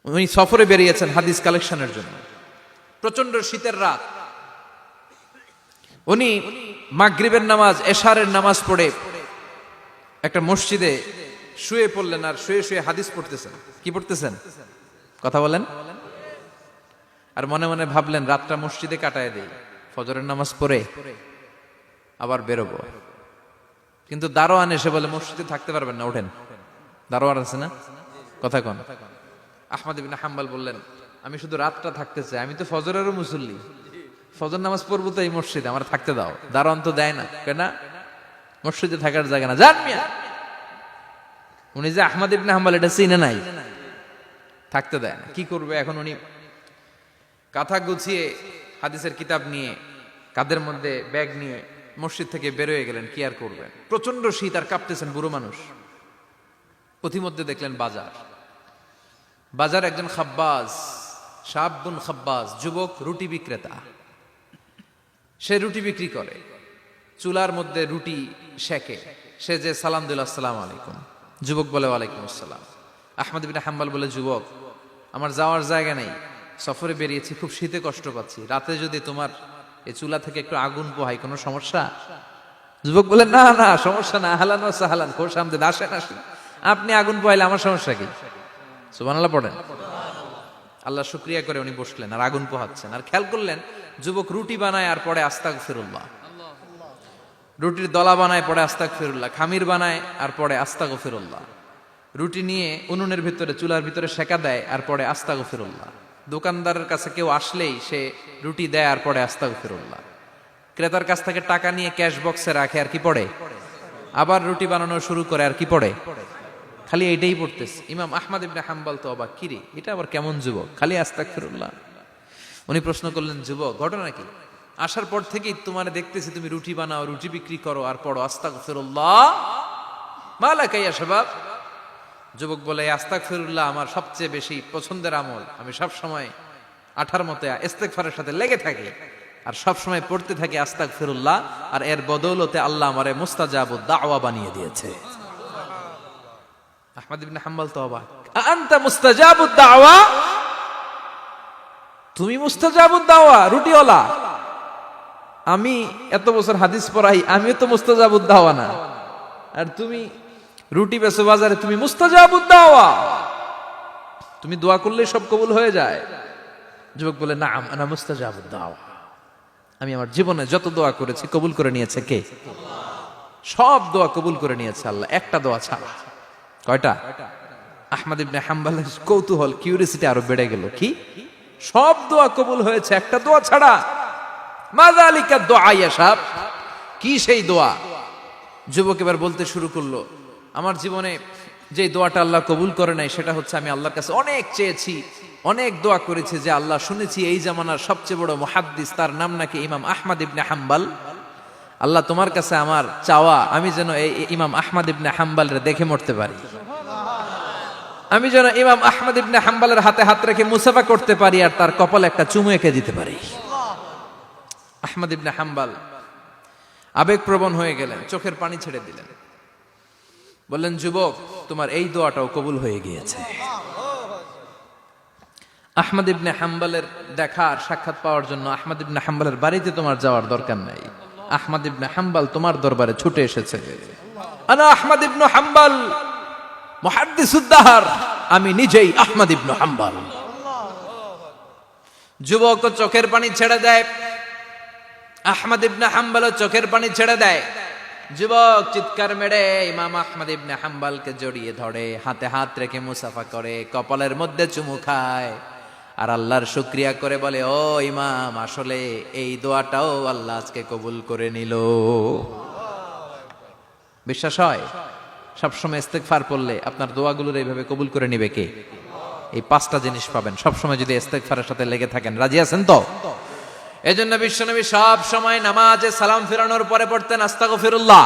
উনি সফরে বেরিয়েছেন হাদিস কালেকশনের জন্য। প্রচন্ড শীতের রাত, উনি মাগরিবের নামাজ, এশারের নামাজ পড়ে একটা মসজিদে শুয়ে পড়লেন, আর শুয়ে শুয়ে হাদিস পড়তেছেন। কি পড়তেছেন? কথা বলেন। আর মনে মনে ভাবলেন রাতটা মসজিদে কাটায় দেই, ফজরের নামাজ পড়ে আবার বেরোবো। কিন্তু দারোয়ান এসে বলে মসজিদে থাকতে পারবেন না, ওঠেন। দারোয়ান আছে না? কথা কন। আহমদ ইবনে হাম্বল বললেন, আমি শুধু রাতটা থাকতে চাই, আমি তো ফজরেরও মুসল্লি, ফজর নামাজ পড়বো তো এই মসজিদে, আমার থাকতে দাও। দারোয়ান তো দেয় না, কেন? মসজিদে থাকার জায়গা না, যান মিয়া। উনি যে আহমদ ইবনে হাম্বল এটা চিনে নাই, থাকতে দেয় না। কি করবে এখন? উনি কাঁথা গুছিয়ে হাদিসের কিতাব নিয়ে কাঁধের মধ্যে ব্যাগ নিয়ে মসজিদ থেকে বেরোয় গেলেন। কি আর করবেন, প্রচন্ড শীত, আর কাঁপতেছেন, বুড়ো মানুষ। পথিমধ্যে দেখলেন বাজার। বাজার একজন খাব্বাজ, শাবুন খাব্বাজ, যুবক রুটি বিক্রেতা। সে রুটি বিক্রি করে, চুলার মধ্যে রুটি সেকে। সে যে সালাম দিল, আসসালামু আলাইকুম। যুবক বলে, ওয়ালাইকুম আসসালাম। আহমদ ইবনে হাম্বল বলে, যুবক, আমার যাওয়ার জায়গা নেই, সফরে বেরিয়েছি, খুব শীতে কষ্ট পাচ্ছি, রাতে যদি তোমার এই চুলা থেকে একটু আগুন পোহাই, কোনো সমস্যা? যুবক বলে, না না, সমস্যা না, আহলান ওয়া সাহলান, খোশ আমদেদ, আসেন আসেন, আপনি আগুন পোহাইলে আমার সমস্যা কি? সুবহানাল্লাহ পড়েন। আল্লাহ শুকরিয়া করে উনি বসলেন আর আগুন পোহাচ্ছেন। আর খেয়াল করলেন যুবক রুটি বানায় আর পড়ে আস্তাগফিরুল্লাহ, রুটির দলা বানায় পড়ে আস্তাগফিরুল্লাহ, খামির বানায় আর পড়ে আস্তাগফিরুল্লাহ, রুটি নিয়ে উনুনের ভিতরে, চুলার ভিতরে সেকা দেয় আর পড়ে আস্তাগফিরুল্লাহ। দোকানদারের কাছে কেউ আসলেই সে রুটি দেয় আর পড়ে আস্তাগফিরুল্লাহ। ক্রেতার কাছ থেকে টাকা নিয়ে ক্যাশ বক্সে রাখে আর কি পড়ে? আবার রুটি বানানো শুরু করে আর কি পড়ে? খালি এইটাই পড়তেছে। ইমাম আহমদ ইবনে হাম্বল তো অবাক, কিরে এটা আবার কেমন যুবক, খালি আস্তাগফিরুল্লাহ। উনি প্রশ্ন করলেন, যুবক ঘটনা কি? আসার পর থেকেই তোমার দেখতেছি তুমি রুটি বানাও, রুটি বিক্রি করো আর পড়ো আস্তাগফিরুল্লাহ, মালাকা ইয়া শাবাব। যুবক বলে, আস্তাগফিরুল্লাহ আমার সবচেয়ে বেশি পছন্দের আমল, আমি সব সময় আঠার মতো ইস্তেগফারের সাথে লেগে থাকি আর সব সময় পড়তে থাকি আস্তাগফিরুল্লাহ, আর এর বদৌলতে আল্লাহ আমারে মুস্তাজাবুদ দাওয়া বানিয়ে দিয়েছে। আহমদ ইবনে হাম্বল তো অবাক, আনতা মুস্তাজাবুদ দাওয়া, তুমি মুস্তাজাবুদ দাওয়া, রুটিওয়ালা। আমি এত বছর হাদিস পড়াই, আমিও তো মুস্তাজাবুদ দাওয়া না, আর তুমি রুটি বেচো বাজারে, তুমি মুস্তাজাবুদ দাওয়া, তুমি দোয়া করলেই সব কবুল হয়ে যায়। যুবক বলে, নাম আনা মুস্তাজাবুদ দাওয়া, আমি আমার জীবনে যত দোয়া করেছি কবুল করে নিয়েছে কে? সব দোয়া কবুল করে নিয়েছে আল্লাহ, একটা দোয়া ছাড়া। কয়টা? আহমদ ইবনে হাম্বলের কৌতূহল, কিউরিসিটি আরো বেড়ে গেল। কি? সব দোয়া কবুল হয়েছে, একটা দোয়া ছাড়া। মাযালিকা দুআ ইয়া শাব, কি সেই দোয়া? যুবক এবার বলতে শুরু করলো, আমার জীবনে যে দোয়াটা আল্লাহ কবুল করে নাই সেটা হচ্ছে, আমি আল্লাহর কাছে অনেক চেয়েছি, অনেক দোয়া করেছি যে আল্লাহ, শুনেছি এই জামানার সবচেয়ে বড় মুহাদ্দিস, তার নাম নাকি ইমাম আহমদ ইবনে হাম্বল। আল্লাহ তোমার কাছে আমার চাওয়া, আমি যেন এই ইমাম আহমদ ইবনে হাম্বলরে দেখে মরতে পারি, আমি যেন ইমাম আহমদ ইবনে হাম্বলের হাতে হাত রেখে মুসাফা করতে পারি আর তার কপালে একটা চুমু এঁকে দিতে পারি। আহমদ ইবনে হাম্বল আবেগপ্রবণ হয়ে গেলেন, চোখের পানি ছেড়ে দিলেন, বললেন, যুবক তোমার এই দোয়াটাও কবুল হয়ে গিয়েছে। আহমদ ইবনে হাম্বলের দেখার সাক্ষাৎ পাওয়ার জন্য আহমদ ইবনে হাম্বলের বাড়িতে তোমার যাওয়ার দরকার নাই, আহমদ ইবনে হাম্বল তোমার দরবারে ছুটে এসেছে। আনা আহমদ ইবনে হাম্বল মুহাদ্দিসুদ দাহর, আমি নিজেই আহমদ ইবনে হাম্বল। যুবক চোখের পানি ছেড়ে দেয়, আহমদ ইবনে হাম্বল চোখের পানি ছেড়ে দেয়। যুবক চিৎকার মেরে ইমাম আহমদ ইবনে হাম্বলকে জড়িয়ে ধরে, হাতে হাত রেখে মুসাফা করে, কপালের মধ্যে চুমু খায় আর আল্লাহর শুকরিয়া করে বলে, ও ইমাম, আসলে এই দোয়াটাও আল্লাহ আজকে কবুল করে নিল। বিশ্বাস হয়? সবসময় ইস্তেগফার পড়লে আপনার দোয়াগুলোর এইভাবে কবুল করে নিবে কে? এই পাঁচটা জিনিস পাবেন সবসময় যদি ইস্তেগফারের সাথে লেগে থাকেন। রাজি আছেন তো? এজন্য বিশ্বনবী সব সময় নামাজে সালাম ফেরানোর পরে পড়তেন আস্তাগফিরুল্লাহ।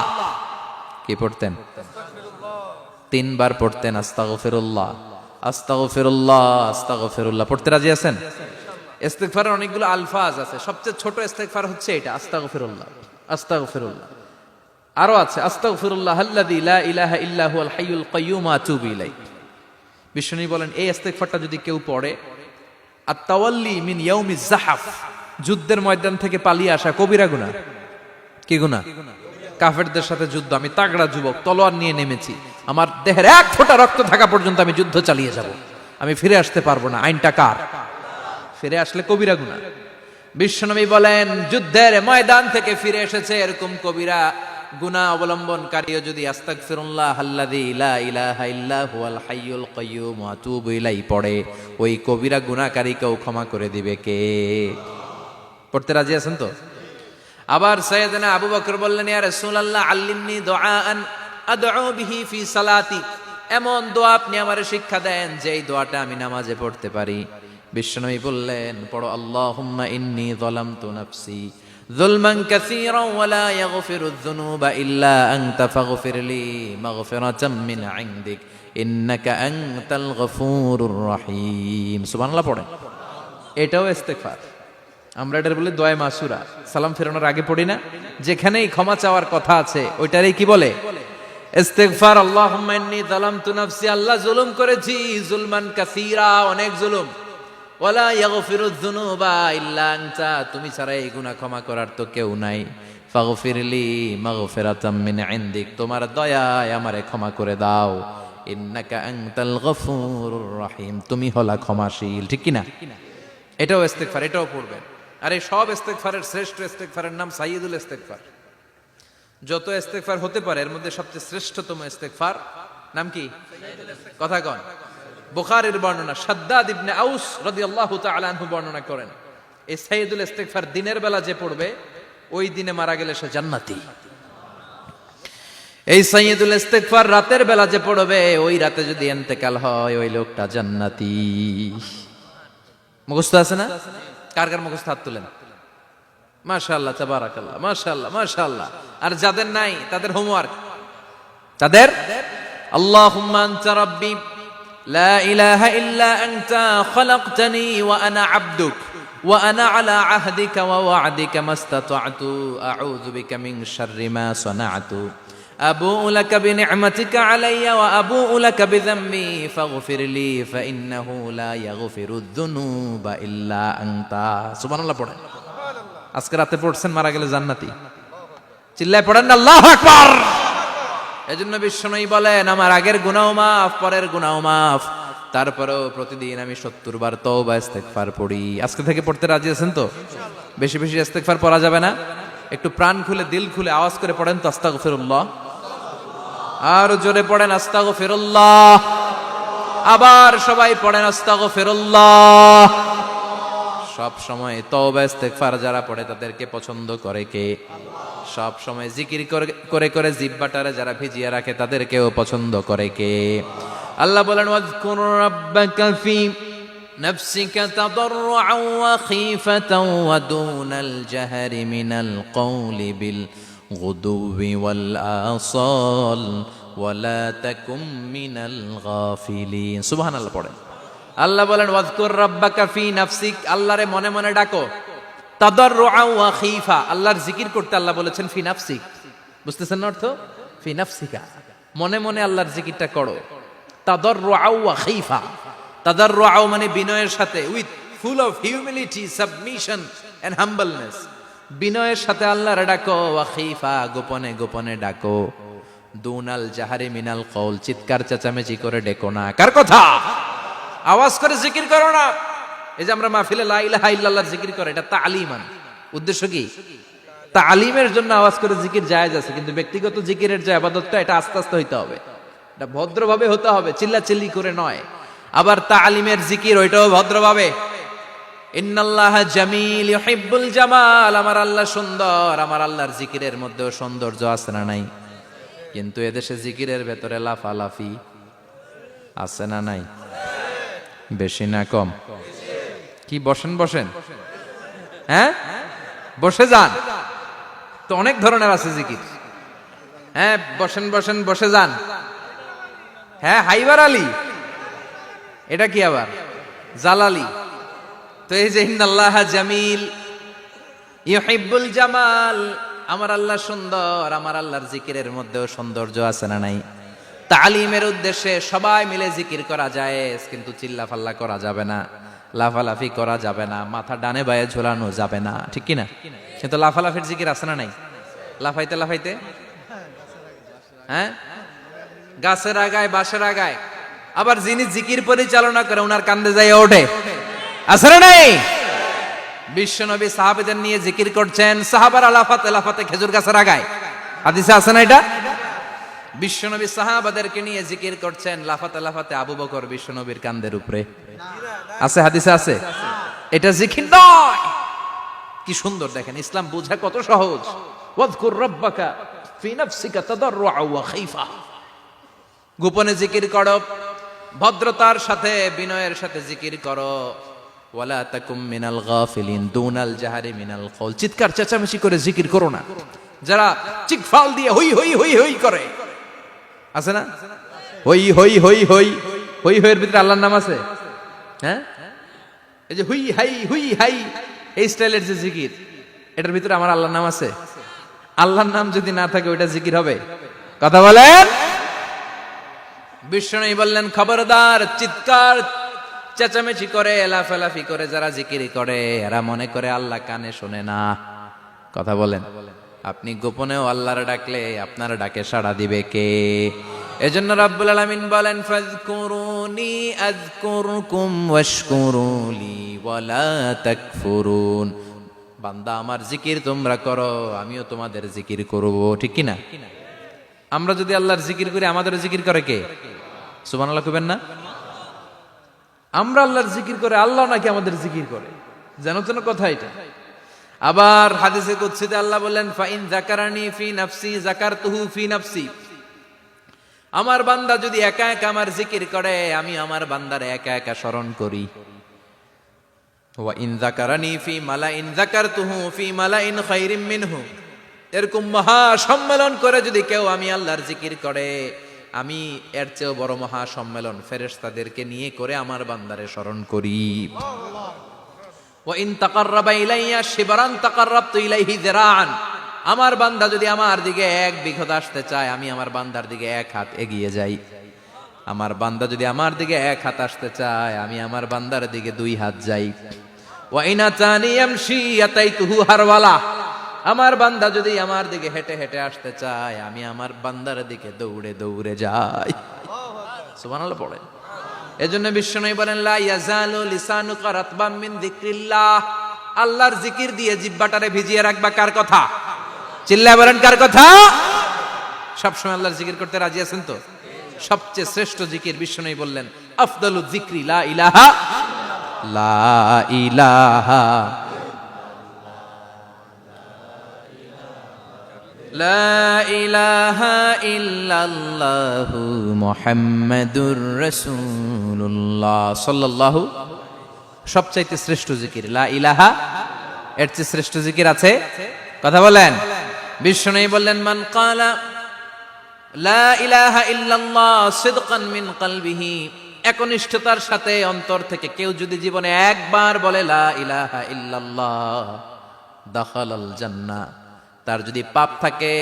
কি পড়তেন? 3 বার পড়তেন আস্তাগফিরুল্লাহ, আস্তাগফিরুল্লাহ, আস্তাগফিরুল্লাহ। পড়তে রাজি আছেন? ইস্তেগফারের অনেকগুলো আলফাজ আছে, সবচেয়ে ছোট ইস্তেগফার হচ্ছে এটা, আস্তাগফিরুল্লাহ, আস্তাগফিরুল্লাহ। আরো আছে আস্তাগফিরুল্লাহ আল্লাযী লা ইলাহা ইল্লা হুয়াল হাইয়ুল কাইয়্যুম আতুবু ইলাইহি। বিষ্ণু বলেন এই ইস্তেগফারটা যদি কেউ পড়ে, আর তাওয়াল্লি মিন ইয়াউমিজ জাহাফ, যুদ্ধের ময়দান থেকে পালিয়ে আসা কবিরা গুনাহ। কি গুনাহ? কাফেরদের সাথে যুদ্ধ, আমি তাগড়া যুবক, তলোয়ার নিয়ে নেমেছি, আমার দেহের এক ফোঁটা রক্ত থাকা পর্যন্ত আমি যুদ্ধ চালিয়ে যাব, আমি ফিরে আসতে পারবো না, আইনটা কার? ফিরে আসলে কবিরা গুনাহ। বিশ্বনবী বলেন যুদ্ধের ময়দান থেকে ফিরে এসেছে এরকম কবিরা গুনাহ অবলম্বনকারীও যদি আস্তাগফিরুল্লাহ আল্লাযী লা ইলাহা ইল্লা হুয়াল হাইয়ুল কাইয়্যুম ওয়া আতুবু ইলাইহি পড়ে, ওই কবিরা গুনাহকারীকেও ক্ষমা করে দিবে কে? পড়তে রাজি আছেন তো? আবার সাইয়েদনা আবু বকর বললেন, ইয়া রাসূলুল্লাহ আল্লিমনি দুআআন আদউ বিহি ফি সালাতি, এমন দোয়া আপনি আমারে শিক্ষা দেন যেই দোয়াটা আমি নামাজে পড়তে পারি। বিশ্বনবী বললেন, পড়ো আল্লাহুম্মা ইন্নী যালামতু নাফসি যুলমান কাসীরান ওয়া লা ইয়াগফিরুয যুনুবা ইল্লা আনতা ফাগফিরলি মাগফিরাতাম মিন ইনদিক ইন্নাকা আনতাল গফুরুর রহিম। সুবহানাল্লাহ পড়েন। এটাও ইস্তেগফার। আমরা এটার বলে দোয়া মাসুরা, সালাম ফেরানোর আগে পড়ি না? যেখানেই ক্ষমা চাওয়ার কথা আছে ওইটারই কি বলে? ইস্তেগফার। আল্লাহুম্মা ইন্নী যালামতু নাফসি, আল্লাহ জুলুম করেছি, যুলমান কাসীরা, অনেক জুলুম, ওয়ালা ইয়াগফিরুয যুনুবা ইল্লা আনতা, তুমি ছাড়া এই গুনাহ ক্ষমা করার তো কেউ নাই। ফাগফিরলি মাগফিরাতাম মিন ইনদিক, তোমার দয়ায় আমারে ক্ষমা করে দাও। ইন্নাকা আনতাল গফুরুর রহিম, তুমি হলা ক্ষমাশীল। ঠিক কি না? এটাও ইস্তেগফার, এটাও পড়বেন। আর এই সব ইস্তেগফারের শ্রেষ্ঠ ইস্তেগফারের নাম সাইয়্যিদুল ইস্তেগফার। যত ইস্তেগফার হতে পারে এর মধ্যে সবচেয়ে শ্রেষ্ঠতম ইস্তেগফার নাম কি? কথা কন। বুখারীর বর্ণনা, শাদ্দাদ ইবনে আউস রাদিয়াল্লাহু তাআলা আনহু বর্ণনা করেন, এই সাইয়্যিদুল ইস্তেগফার দিনের বেলা যে পড়বে ওই দিনে মারা গেলে সে জান্নাতি। এই সাইয়্যিদুল ইস্তেগফার রাতের বেলা যে পড়বে ওই রাতে যদি ইন্তেকাল হয় ওই লোকটা জান্নাতি। মুখস্থ আছে না? কার কার মুখস্থ? হাত তুলেন। মাশাআল্লাহ, তাবারাকাল্লাহ, মাশাআল্লাহ, মাশাআল্লাহ। আর যাদের নাই তাদের হোমওয়ার্ক, তাদের আল্লাহুম্মা আনতা রাব্বি লা ইলাহা ইল্লা আনতা খালাকতানি ওয়া আনা আবদুক ওয়া আনা আলা আহদিকা ওয়া ওয়া'দিকা মাস্তাতা'তু আউযু বিকা মিন শাররি মা সানা'তু আবুউ লাকা বিনি'মাতিকা আলাইয়া ওয়া আবুউ লাকা বিযামবি ফাগফিরলি ফাইন্নাহু লা ইয়াগফিরুয যুনুবা ইল্লা আনতা। সুবহানাল্লাহ পড়েন। আজকে রাতে পড়ছেন, মারা গেলে জান্নাতি। চিল্লায় পড়েন না আল্লাহু আকবার। এজন্য বিশ্বনবী বলেন আমার আগের গুনাহ মাফ, পরের গুনাহ মাফ, তারপরেও প্রতিদিন আমি 70 বার তওবা ইস্তেগফার পড়ি। আজকে থেকে পড়তে রাজি আছেন তো? বেশি বেশি ইস্তেগফার পড়া যাবে না? একটু প্রাণ খুলে দিল খুলে আওয়াজ করে পড়েন তো আস্তাগফিরুল্লাহ। আর জোরে পড়েন আস্তাগফিরুল্লাহ। আবার সবাই পড়েন আস্তাগফিরুল্লাহ। সব সময় তওবা ইস্তেগফার যারা পড়ে তাদেরকে পছন্দ করে কে? সব সময় জিকির করে করে জিহ্বাটারে যারা ভিজিয়ে রাখে তাদেরকেও পছন্দ করে কে? আল্লাহ বলেন ওয়াজকুর রাব্বাকা ফি নাফসিকা তাদাররুআন ওয়া খীফাতান ওয়া দুনাল জাহরি মিনাল কওলি বিল গুদুবি ওয়াল আসাল ওয়া লা তাকুম মিনাল গাফিলিন। সুবহানাল্লাহ পড়েন। আল্লাহ বলেন ওয়াজকুর রাব্বাকা ফি নাফসিক, আল্লাহরে মনে মনে ডাকো। তাদাররুআন ওয়া খীফা, আল্লাহর জিকির করতে আল্লাহ বলেছেন ফি নাফসিক। বুঝতেছেন না অর্থ? ফি নাফসিকা, মনে মনে আল্লাহর জিকিরটা করো। তাদাররুআন ওয়া খীফা, তাদাররুআন মানে বিনয়ের সাথে, with full of humility, submission and humbleness, বিনয়ের সাথে আল্লাহরে ডাকো। ওয়া খীফা, গোপনে গোপনে ডাকো। দুনাল জাহারি মিনাল কওল, চিৎকার চেঁচামেচি করে ডেকো না। কার কথা? আওয়াজ করে জিকির করো না। এই যে আমরা মাহফিলে লা ইলাহা ইল্লাল্লাহর জিকির করে, এটা তালিমান। উদ্দেশ্য কি? তালিমের জন্য আওয়াজ করে জিকির জায়েজ আছে, কিন্তু ব্যক্তিগত জিকিরের যে ইবাদতটা এটা আস্তে আস্তে হইতে হবে, এটা ভদ্রভাবে হতে হবে, চিল্লাচিল্লি করে নয়। আবার তালিমের জিকির ওইটাও ভদ্রভাবে। ইন্নাল্লাহা জামিল ইউহিব্বুল জামাল, আমার আল্লাহ সুন্দর, আমার আল্লাহর জিকিরের মধ্যেও সৌন্দর্য আছে না নাই? কিন্তু এদেশে জিকিরের ভেতরে লাফালাফি আছে না নাই? বেশি না কম? কি বসেন বসেন, হ্যাঁ বসে যান তো, অনেক ধরনের আছে জিকির। হ্যাঁ বসেন বসেন, বসে যান। হ্যাঁ হাইবার আলী, এটা কি আবার জালালি? তো এই যে ইন্নাল্লাহা জামিল ইউহিব্বুল জামাল, আমার আল্লাহ সুন্দর, আমার আল্লাহর জিকিরের মধ্যেও সৌন্দর্য আছে না নাই? তালিমের উদ্দেশ্যে সবাই মিলে জিকির করা যায়, কিন্তু চিল্লাফাল্লা করা যাবে না, লাফালাফি করা যাবে না, মাথা ডানে বায়ে ঝোলানো যাবে না, ঠিক কিনা? কিন্তু লাফালাফির জিকির আছে না নাই? লাফাইতে লাফাইতে, হ্যাঁ, গাছের আগায় বাঁশের আগায়। আবার যিনি জিকির পরিচালনা করে ওনার কান্দে যাই ওঠে, আছে না নাই? বিশ্বনবী সাহাবাদের নিয়ে জিকির করছেন, সাহাবারা লাফাতে লাফাতে খেজুর গাছের আগায়, হাদিসে আছে না এটা? বিশ্বনবী সাহাবাদেরকে নিয়ে জিকির করছেন, লাফাতে লাফাতে আবু বকর বিশ্বনবীর কান্দের উপরে, আছে হাদিসে আছে? এটা জিকির নয়। কি সুন্দর দেখেন, ইসলাম বোঝা কত সহজ। ওয়াজকুর রাব্বাকা ফি নাফসিকা তাদাররুআ ওয়া খাইফা, গোপনে জিকির করো, ভদ্রতার সাথে বিনয়ের সাথে জিকির করো। ওয়ালা তাকুম মিনাল গাফিলিন দুনাল জাহারি মিনাল কওল, চিৎকার চেঁচামেচি করে জিকির করো না। যারা চিকফাল দিয়ে হই হই হই হই করে, আছে না? হই হই হই হই হই হইয়ের ভিতরে আল্লাহর নাম আছে, হ্যাঁ? এই যে হুই হাই হুই হাই এই স্টাইলের যে জিকির, এটার ভিতরে আমার আল্লাহর নাম আছে? আল্লাহর নাম যদি না থাকে ওইটা জিকির হবে? কথা বলেন। বিষ্ণু বললেন, খবরদার, চিৎকার চেঁচামেচি করে লাফালাফি করে যারা জিকির করে এরা মনে করে আল্লাহ কানে শোনে না। কথা বলেন। আপনি গোপনেও আল্লাহর ডাকলে আপনার ডাকে সাড়া দিবে কে? এজন্য রাব্বুল আলামিন বলেন, ফাযকুরুনি আযকুরকুম ওয়াশকুরুলি ওয়ালা তাকফুরুন। বান্দা আমার জিকির তোমরা করো, আমিও তোমাদের জিকির করব, ঠিক কি না? আমরা যদি আল্লাহর জিকির করি, আমাদের জিকির করে কে? সুবহানাল্লাহ কইবেন না? আমরা আল্লাহর জিকির করে, আল্লাহ নাকি আমাদের জিকির করে, জানো তো না কথা এটা? আবার হাদিসে কুদসিতে আল্লাহ বললেন, ফাইন যাকারানি ফি নাফসি যাকারতুহু ফি নাফসি। আমার বান্দা যদি একা একা আমার জিকির করে, আমি আমার বান্দারে একা একা স্মরণ করি। ওয়া ইন যাকারানি ফি মালাইন যাকারতুহু ফি মালাইন খায়রিম মিনহু। এরকম মহা সম্মেলন করে যদি কেউ আমি আল্লাহর জিকির করে, আমি এর চেয়েও বড় মহা সম্মেলন ফেরেশতাদেরকে নিয়ে করে আমার বান্দারে স্মরণ করি। ওয়া ইন তাকাররাবা ইলাইয়া শিবরান তাকাররাবতু ইলাইহি যিরাআন। আমার বান্দা যদি আমার দিকে এক বিঘত আসতে চায়, আমি আমার বান্দার দিকে এক হাত এগিয়ে যাই। আমার বান্দা যদি আমার দিকে এক হাত আসতে চায়, আমি আমার বান্দার দিকে দুই হাত যাই। ওয়া ইন আতানি ইয়ামশি আতাইতুহু হারওয়ালা। আমার বান্দা যদি আমার দিকে হেঁটে হেঁটে আসতে চায়, আমি আমার বান্দার দিকে দৌড়ে দৌড়ে যাই। সুবহানাল্লাহ পড়েন। এজন্য বিশ্বনবী বলেন, লা ইয়াজালু লিসানুকা রাতবাম মিন যিকরিল্লাহ। আল্লাহর জিকির দিয়ে জিহ্বাটারে ভিজিয়ে রাখবা। কার কথা? চিল্লায় বলেন, কার কথা? সবসময় আল্লাহর জিকির করতে রাজি আছেন তো? সবচেয়ে শ্রেষ্ঠ জিকির বিশ্বনবী বললেন, আফদালু যিকরি লা ইলাহা লা ইলাহা লা ইলাহা ইল্লাল্লাহু মুহাম্মাদুর রাসূলুল্লাহ সাল্লাল্লাহু। সবচাইতে শ্রেষ্ঠ জিকির লা ইলাহা, এর চেয়ে শ্রেষ্ঠ জিকির আছে? কথা বলেন। বিশ্বনবী বললেন, মান ক্বালা লা ইলাহা ইল্লাল্লাহ সিদকান মিন কলবিহি, একনিষ্ঠতার সাথে অন্তর থেকে কেউ যদি জীবনে একবার বলে লা ইলাহা ইল্লাল্লাহ, দাখালাল জান্নাহ। তার যদি পাপ থাকে,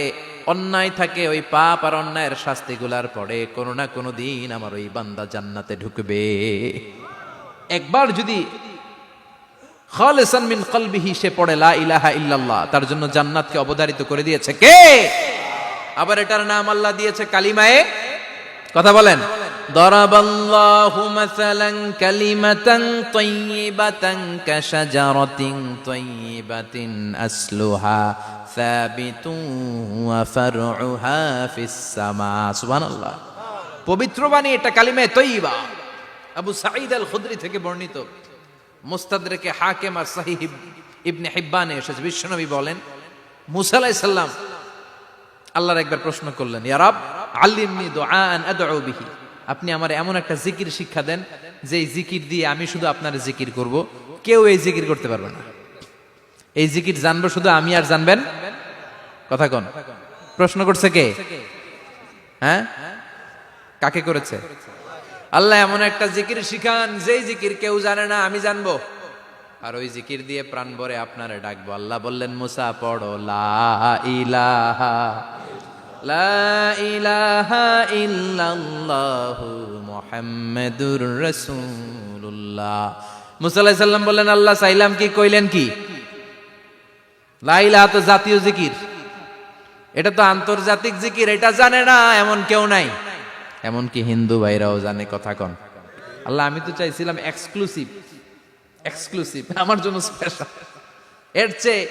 অন্যায় থাকে, ওই পাপ আর অন্যায়ের শাস্তিগুলার পরে কোনো না কোনো দিন আমার ওই বান্দা জান্নাতে ঢুকবে। একবার যদি খালিসান মিন কলবিহি সে পড়ে লা ইলাহা ইল্লাল্লাহ, তার জন্য জান্নাতকে অবধারিত করে দিয়েছে কে? আবার এটার নাম আল্লাহ দিয়েছে কালিমায়ে। কথা বলেন। দরাবাল্লাহু মাসালান কালিমাতান তাইয়িবাতান কাশাজারাতিন তাইয়িবাতিন আসলুহা সাবিতুন ওয়া ফারউহা ফিস সামা। সুবহানাল্লাহ। পবিত্র বাণী এটা কালিমায়ে তাইয়িবা। আবু সাঈদ আল খুদরি থেকে বর্ণিত, মুস্তাদরেকে হাকিম আর সহিহ ইবনে হিব্বানে এসেছে। বিশ্বনবী বলেন, মুসা আলাইহিস সালাম আল্লাহর একবার প্রশ্ন করলেন, ইয়া রাব আল্লিমনি দুআআন আদউ বিহি। আপনি আমার এমন একটা জিকির শিক্ষা দেন যে এই জিকির দিয়ে আমি শুধু আপনার জিকির করব, কেউ এই জিকির করতে পারবে না। এই জিকির জানবো শুধু আমি, আর জানবেন। কথা কোন? প্রশ্ন করছে কে? হ্যাঁ, কাকে করেছে? আল্লাহ এমন একটা জিকির শিখান যেই জিকির কেউ জানে না, আমি জানবো, আর ওই জিকির দিয়ে প্রাণ ভরে আপনারে ডাকবো। আল্লাহ বললেন, মুসা পড়ো লা ইলাহা লা ইলাহা ইল্লাল্লাহু মুহাম্মাদুর রাসূলুল্লাহ। মুসা আলাইহিস সালাম বললেন, আল্লাহ চাইলাম কি, কইলেন কি? লা ইলাহা তো জাতীয় জিকির, এটা তো আন্তর্জাতিক জিকির, এটা জানে না এমন কেউ নাই। এমনকি হিন্দু ভাইরাও জানে। কথা কন। আল্লাহ আমি তো চাইছিলাম এক্সক্লুসিভ, আমার জন্য স্পেশাল, এর চেয়ে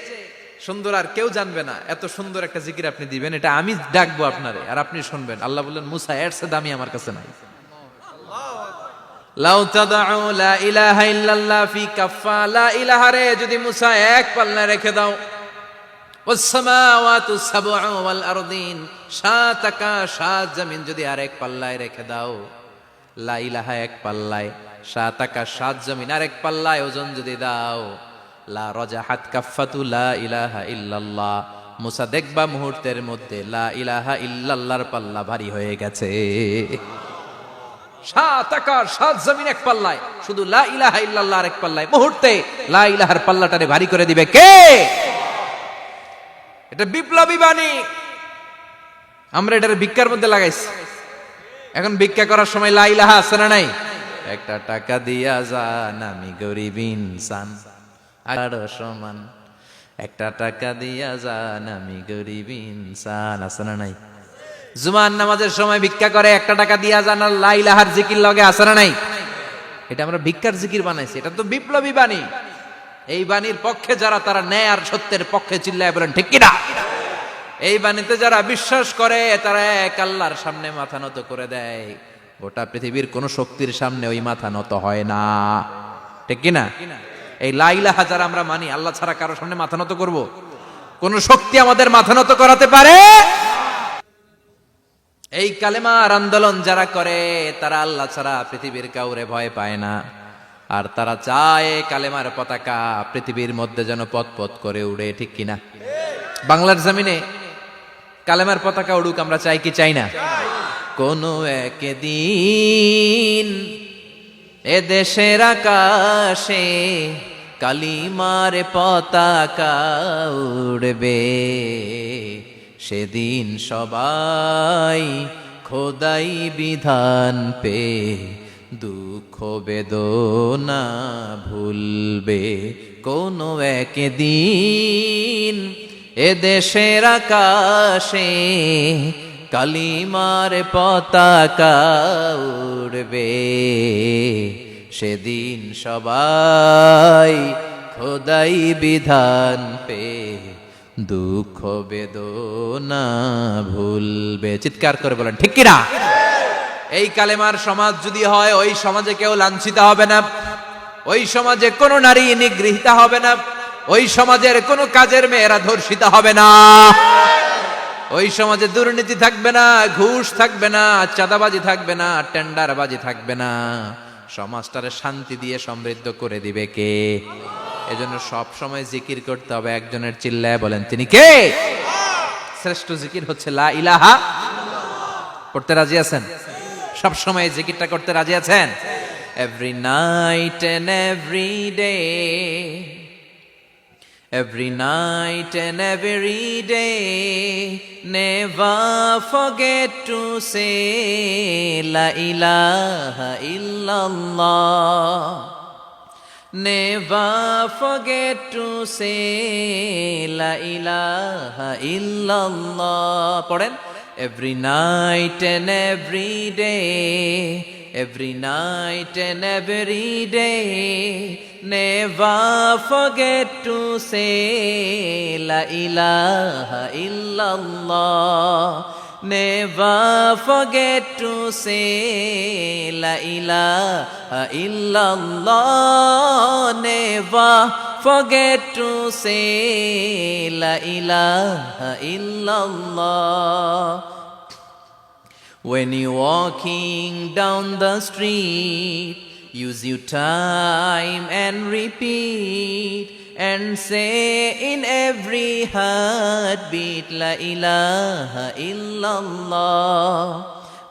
সুন্দর আর কেউ জানবে না, এত সুন্দর একটা জিকির আপনি দিবেন, এটা আমি ডাকবো আপনারে আর আপনি শুনবেন। আল্লাহ বললেন, মুসা এর চেয়ে দামি আমার কাছে নাই। লাউ তাদউ লা ইলাহা ইল্লাল্লাহ ফি কাফা, লা ইলাহা রে যদি মুসা এক পাল্লায় রেখে দাও, ওয়াস সামাওয়াতু সাবউ ওয়াল আরদিন, সাত আকাশ সাত জমিন যদি আরেক পাল্লায় রেখে দাও, লা ইলাহা এক পাল্লায়, সাত আকাশ সাত জমিন আরেক পাল্লায় ওজন যদি দাও, লা রাজাহাত কাফাতু লা ইলাহা ইল্লাল্লাহ, মুসা দেখবা মুহূর্তের মধ্যে লা ইলাহা ইল্লাল্লাহর পাল্লা ভারী হয়ে গেছে। সাত আকাশ সাত জমিন এক পাল্লায়, শুধু লা ইলাহা ইল্লাল্লাহ আরেক পাল্লায়, মুহূর্তে লা ইলাহার পাল্লাটারে ভারী করে দিবে কে? এটা বিপ্লবী বাণী। আমরা এটার ভিক্ষার মধ্যে লাগাইছি। এখন ভিক্ষা করার সময় লা ইলাহা আছে না নাই? একটা টাকা দিয়া যান, আমি গরিব ইনসান আরো সমান, একটা টাকা দিয়া যান, আমি গরিব ইনসান, আছে না নাই? জুমার নামাজের সময় ভিক্ষা করে, একটা টাকা দিয়া যান, আর লা ইলাহার জিকির লগে, আছে না নাই? এটা আমরা ভিক্ষার জিকির বানাইছি, এটা তো বিপ্লবী বাণী। এই বাণীর পক্ষে যারা, তারা ন্যায় আর সত্যের পক্ষে চিল্লায় বলেন ঠিক কিনা? এই বাণীতে যারা বিশ্বাস করে, তারা এক আল্লাহর সামনে মাথা নত করে দেয়। গোটা পৃথিবীর কোন শক্তির সামনে ওই মাথা নত হয় না, ঠিক কিনা? এই লা ইলাহা যারা আমরা মানি, আল্লাহ ছাড়া কারো সামনে মাথা নত করব? কোন শক্তি আমাদের মাথা নত করাতে পারে? এই কালেমার আন্দোলন যারা করে, তারা আল্লাহ ছাড়া পৃথিবীর কাউরে ভয় পায় না। আর তারা চায় কালেমার পতাকা পৃথিবীর মধ্যে যেন পথ পথ করে উড়ে, ঠিক কিনা? বাংলার জমিনে কালেমার পতাকা উড়ুক, আমরা চাই কি চাই না? কোনো একদিন এ দেশের আকাশে কালিমার পতাকা উড়বে, সেদিন সবাই খোদাই বিধান পে দুঃখ বেদনা ভুলবে। কোনো একদিন এ দেশের আকাশে কালিমার পতাকা উড়বে, সেদিন সবাই খোদাই বিধান পে দুঃখ বেদনা ভুলবে। চিৎকার করে বলেন ঠিক কিনা? এই কালেমার সমাজ যদি হয়, ওই সমাজে কেউ লাঞ্ছিত হবে না, ওই সমাজে কোনো নারী নিগৃহীতা হবে না, ওই সমাজের কোনো কাজের মেয়েরা ধর্ষিত হবে না, ওই সমাজে দুর্নীতি থাকবে না, ঘুষ থাকবে না, চাঁদাবাজি থাকবে না, টেন্ডারবাজি থাকবে না। সমাজটারে শান্তি দিয়ে সমৃদ্ধ করে দিবে কে? এজন্য সব সময় জিকির করতে হবে একজনের, চিল্লায় বলেন তিনি কে? শ্রেষ্ঠ জিকির হচ্ছে লা ইলাহা। পড়তে রাজি আছেন? সব সময় জিকিরটা করতে রাজি আছেন? Every night and every day, every night and every day, never forget to say la ilaha illallah, never forget to say la ilaha illallah. পড়েন, every night and every day, every night and every day, never forget to say la ilaha illallah, never forget to say la ilaha illallah, never forget to say la ilaha illallah. When you're walking down the street, use your time and repeat, and say in every heartbeat la ilaha illallah.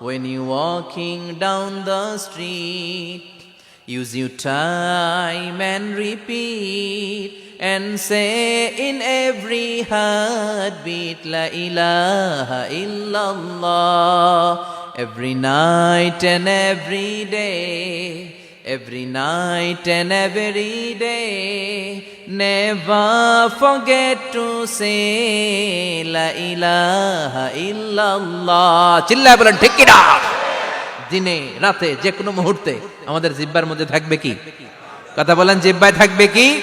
When you're walking down the street, use your time and repeat, and say in every heartbeat La ilaha illallah. Every night and every day, every night and every day, never forget to say La ilaha illallah. চিল্লায় বলেন ঠিক কিনা? দিনে রাতে যে কোনো মুহূর্তে আমাদের জিহ্বার মধ্যে থাকবে কি? কথা বলেন, জিহ্বায় থাকবে কি?